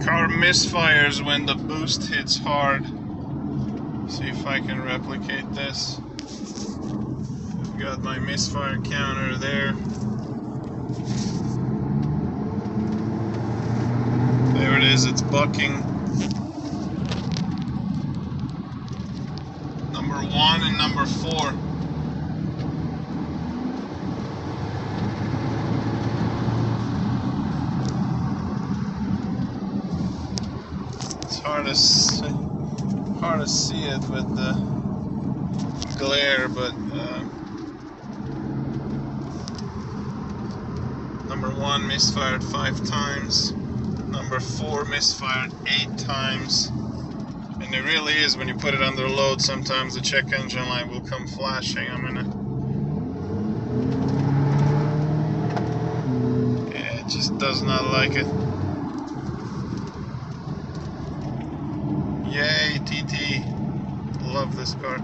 Car misfires when the boost hits hard. See if I can replicate this. I've got my misfire counter there. There it is, it's bucking. Number 1 and number 4. It's hard to see it with the glare, but number 1 misfired 5 times, number 4 misfired 8 times, and it really is, when you put it under load, sometimes the check engine light will come flashing. Yeah, it just does not like it. Yay, TT. Love this car.